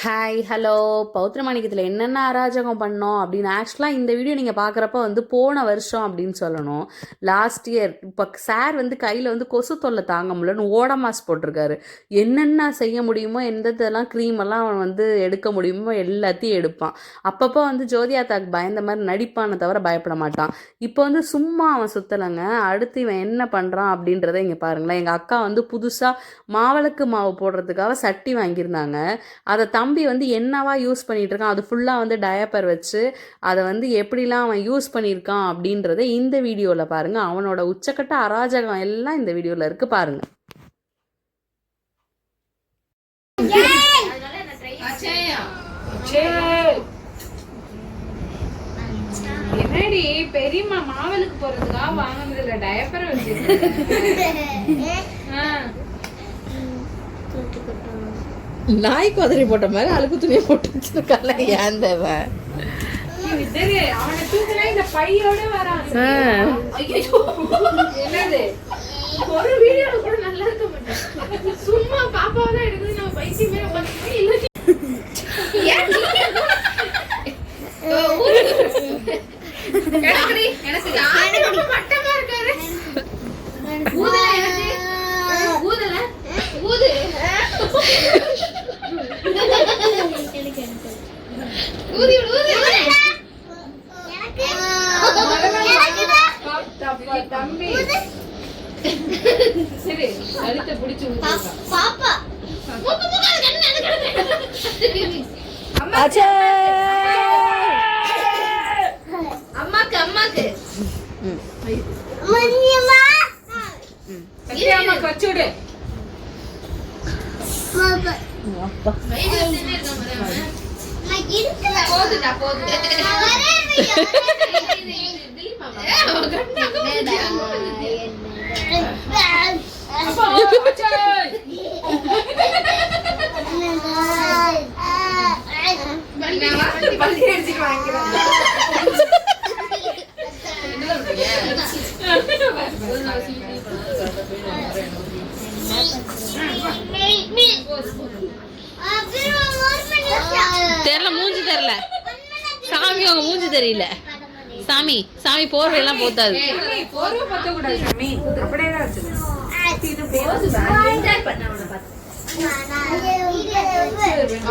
Hi hello பௌத்திரமாணிக்கத்தில் என்னென்ன அராஜகம் பண்ணோம் அப்படின்னு ஆக்சுவலாக இந்த வீடியோ நீங்கள் பார்க்குறப்ப போன வருஷம் அப்படின்னு சொல்லணும். லாஸ்ட் இயர் இப்போ சார் கையில் கொசு தொல்லை தாங்க முடியலன்னு ஓடமாஸ் போட்டிருக்காரு. என்னென்ன செய்ய முடியுமோ எந்ததெல்லாம் க்ரீமெல்லாம் அவன் எடுக்க முடியுமோ எல்லாத்தையும் எடுப்பான். அப்பப்போ ஜோதியாத்தாக்கு பயந்த மாதிரி நடிப்பான தவிர பயப்பட மாட்டான். இப்போ சும்மா அவன் சுற்றலைங்க. அடுத்து இவன் என்ன பண்ணுறான் அப்படின்றத இங்கே பாருங்களேன். எங்கள் அக்கா புதுசாக மாவளக்கு மாவு போடுறதுக்காக சட்டி வாங்கியிருந்தாங்க. அதை தம்பி என்னவா யூஸ் பண்ணிட்டு இருக்கான், அது ஃபுல்லாக டயப்பர் வச்சு அதை எப்படிலாம் அவன் யூஸ் பண்ணியிருக்கான் அப்படின்றத இந்த வீடியோவில் பாருங்க. அவனோட உச்சக்கட்ட அராஜகம் எல்லாம் இந்த வீடியோவில் இருக்கு பாருங்க. என்னடி பெரியம்மா மாவலுக்கு போறதுக்காக வாங்கினதுல டயப்பரை வச்சு நாய்க்கு உதறி போட்ட மாதிரி அழுக்கு துணியை போட்டு வச்சிருக்கால. ஏன் தேவை அவனை தூக்கினா இந்த பையோட வரான். என்னது ஒரு வீடியோல கூட நல்லா இருக்க மாட்டேன். சும்மா பாப்பாவை தான் எடுக்குது. நம்ம பைசி மேல உட்காந்து எனக்கு மட்டமா இருக்காரு. ஊதல ஊது தம்பி சரி கழுத்தை பிடிச்சு பாப்பா அம்மாக்கு அம்மாக்கு அம்மாக்கு வச்சுடு. போதுடா போது பள்ளி அடிச்சுட்டு வாங்கிறேன். தெரியல, மூஞ்சி தெரியல சாமி, அவங்க மூஞ்சி தெரியல சாமி. சாமி போர்வை எல்லாம் போத்தாது. போர்வை பத்த கூடாது சாமி, அப்படியே தான் வச்சு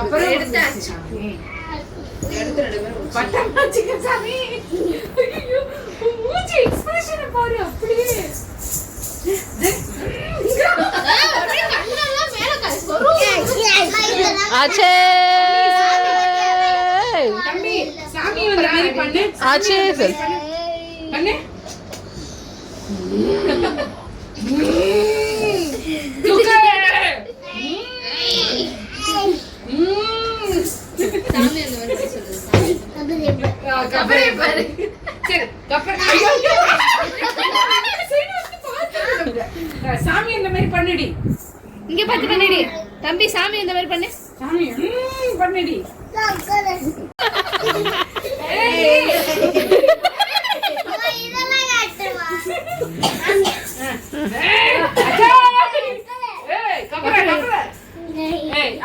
அப்புறம் எடுத்தாச்சு. பட்டம் வச்சுக்க சாமி. மூஞ்சி எக்ஸ்பிரஷனை பாரு அப்படியே. தம்பி சாமி வந்த மாதிரி பண்ணு. ஆச்சே பண்ணு. கபரே பாரு. சரி கபரே. சாமி இந்த மாதிரி பண்ணுடி. இங்க பாத்து பண்ணுடி தம்பி. சாமி இந்த மாதிரி பண்ணு. சாமி பண்ணுடி.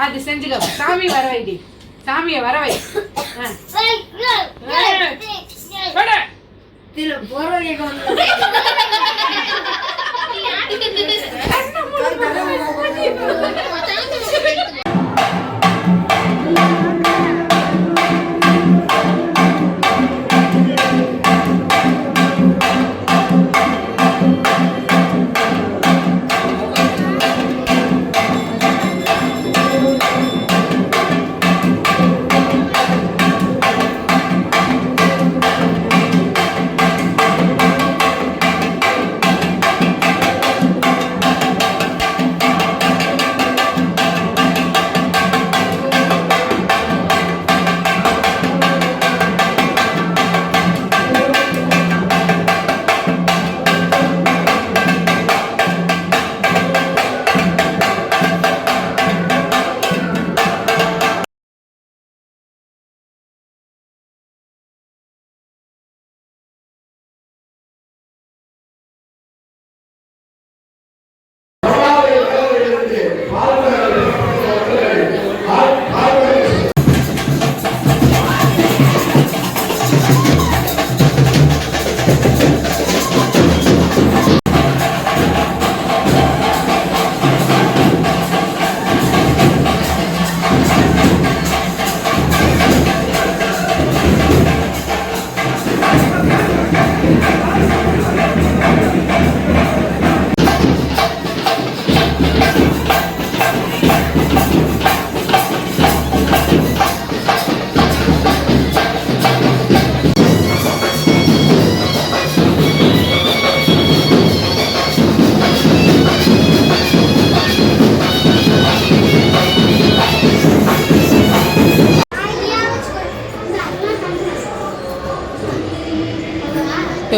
அது செஞ்சுக்க. சாமி வர வைடி. சாமிய வர வை.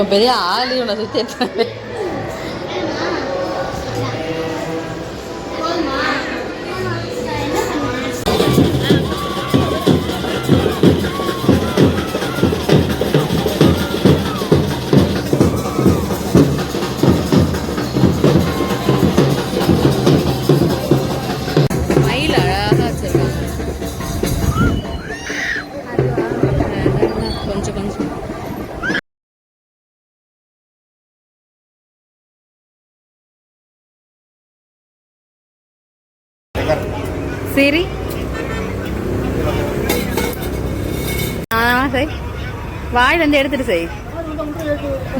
இவன் பெரிய ஆளு இவனை சுற்றி எடுத்தாங்க. மயில் அழகாக வச்சிருக்காங்க. கொஞ்சம் கொஞ்சம் சரி செய், வாயில் வந்து எடுத்துட்டு செய்,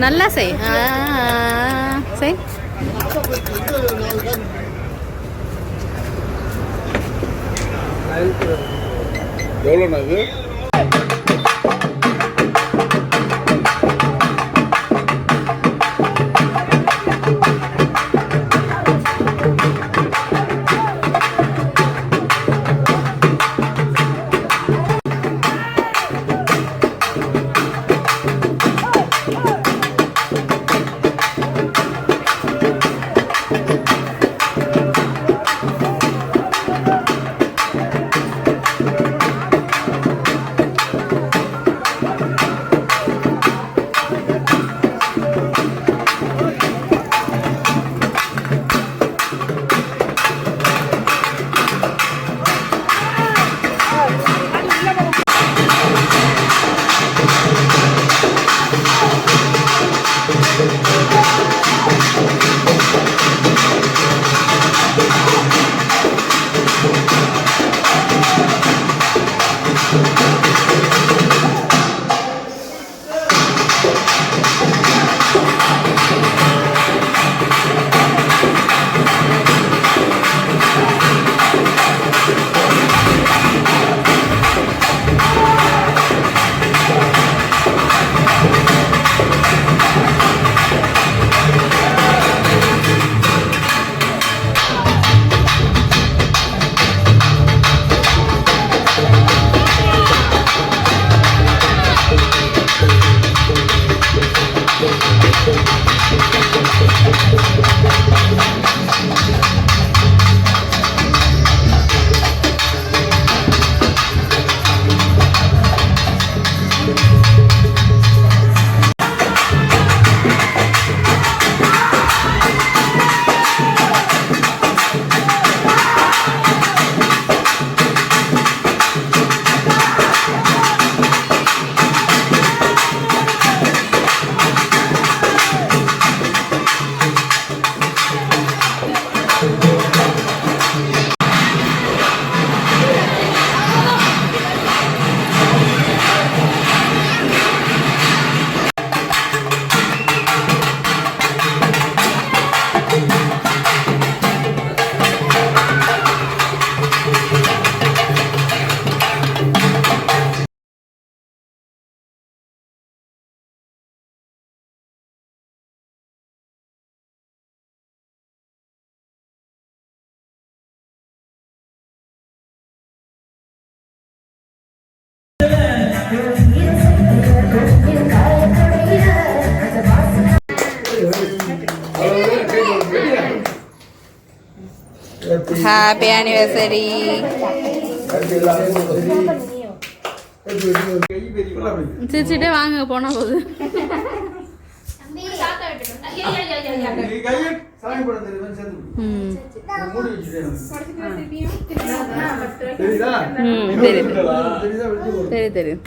நல்லா செய், செய். எவ்வளோண்ணா இது? Happy anniversary. சிரிச்சுட்டே வாங்க போனா போகுது. சரி தெரியும்.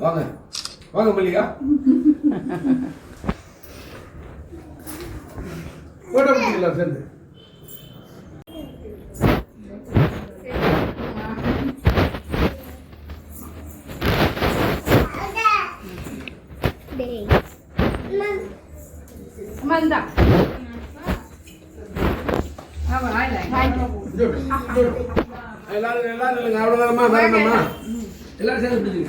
வாங்க வாங்க மல்லிகா. போட்டோ பிடிக்கலாம் சேர்ந்து. எல்லாரும் அவ்வளோதானமா வேணாமா? எல்லாரும் சேர்ந்து பிடிச்சிங்க.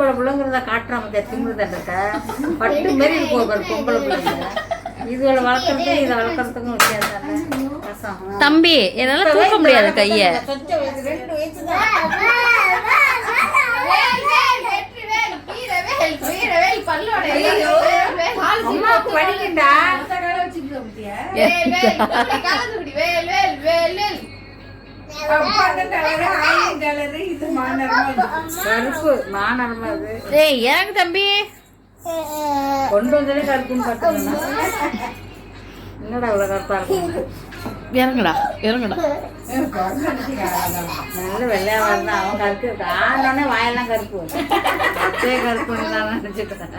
ஆம்பளை பிள்ளைங்கிறத காட்டுறாம திமுக தண்டத்தை பட்டு மாரி இருக்கும் ஒரு பொம்பளை பிள்ளைங்க. இதுகளை வளர்க்குறதுக்கும் இதை வளர்க்குறதுக்கும் வித்தியாசம். தம்பி என்னால தூக்க முடியாது கைய. சொச்ச வயசு 2 வயசு தான். அம்மாவுக்கு வலிக்குண்டா. கருப்பு மானரமா அது. ஏய் எனக்கு தம்பி கொண்டு வந்ததே கருப்புன்னு பார்த்தோம்னா என்னடா அவ்வளோ கருப்பா இருக்கும். இறங்குடா இறங்குடா. நல்ல வெள்ளையா இருந்தா அவன் கருக்கு ஆனோடனே வாயெல்லாம் கருப்பு. அப்படியே கருப்புன்னு தான் நினைச்சுக்கிறேன்.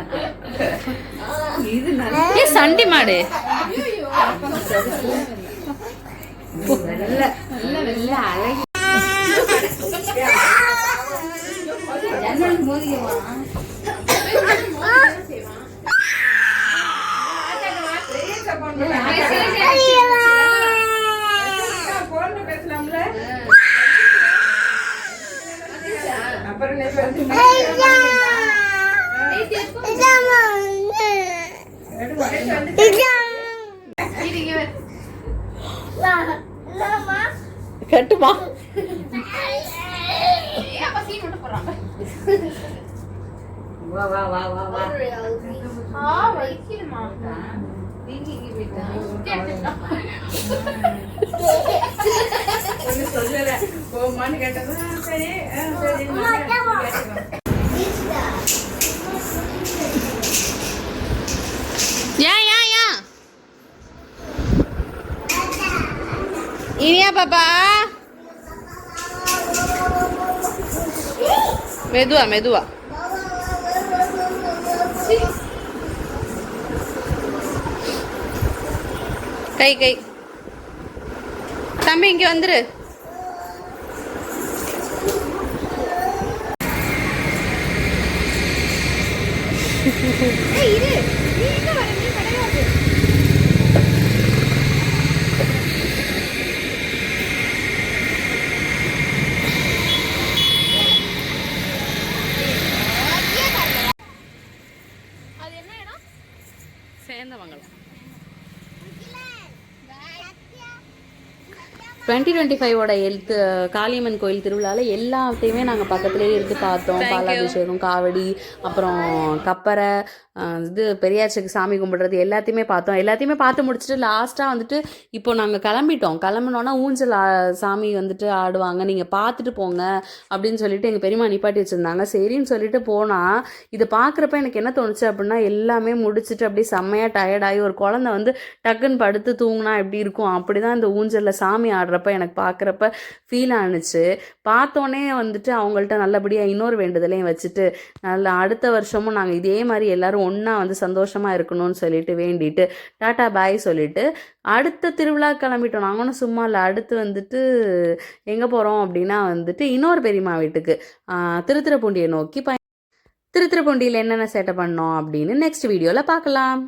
இது நல்ல ஏ சண்டி மாடு. வெள்ளை நல்ல வெள்ளை அழகி. ஜன்னல் மோதிக்குமா? கட்டுமா வா வா வா வா வா. போமான்னு கேட்டது சரி சரி. பாப்பா மெதுவா மெதுவா. கை கை தம்பி இங்க வந்துரு. அது என்ன இடம்? சேந்தமங்கலம். 2025ஓட காளியம்மன் கோயில் திருவிழாவில் எல்லாத்தையுமே நாங்கள் பக்கத்துலேயே இருந்து பார்த்தோம். பாலாபிஷேகம், காவடி, அப்புறம் கப்பரை, இது பெரியாச்சுக்கு சாமி கும்பிடுறது எல்லாத்தையுமே பார்த்தோம். எல்லாத்தையுமே பார்த்து முடிச்சுட்டு லாஸ்ட்டாக வந்துட்டு இப்போ நாங்கள் கிளம்பினோன்னா ஊஞ்சல் சாமி வந்துட்டு ஆடுவாங்க, நீங்கள் பார்த்துட்டு போங்க அப்படின்னு சொல்லிட்டு எங்கள் பெரியம்மா நிப்பாட்டி வச்சுருந்தாங்க. சரின்னு சொல்லிட்டு போனால் இது பார்க்குறப்ப எனக்கு என்ன தோணுச்சு அப்படின்னா, எல்லாமே முடிச்சுட்டு அப்படியே செம்மையாக டயர்டாகி ஒரு குழந்தை வந்து டக்குன்னு படுத்து தூங்கினா எப்படி இருக்கும், அப்படி தான் இந்த ஊஞ்சலில் சாமி ஆடுறப்ப எனக்கு பார்க்குறப்ப ஃபீல் ஆணுச்சு. பார்த்தோன்னே வந்துட்டு அவங்கள்ட்ட நல்லபடியாக இன்னொரு வேண்டுதலையும் வச்சுட்டு நல்ல அடுத்த வருஷமும் நாங்கள் இதே மாதிரி எல்லோரும் ஒன்றா வந்து சந்தோஷமாக இருக்கணும்னு சொல்லிட்டு வேண்டிட்டு டாட்டா பாய் சொல்லிட்டு அடுத்த திருவிழா கிளம்பிட்டோம். நாங்களும் சும்மா இல்லை, அடுத்து வந்துட்டு எங்கே போகிறோம் அப்படின்னா வந்துட்டு இன்னொரு பெரியம்மா வீட்டுக்கு திருத்துறைப்பூண்டியை நோக்கி திருத்துறைப்பூண்டியில் என்னென்ன சேட்டை பண்ணோம் அப்படின்னு நெக்ஸ்ட் வீடியோவில் பார்க்கலாம்.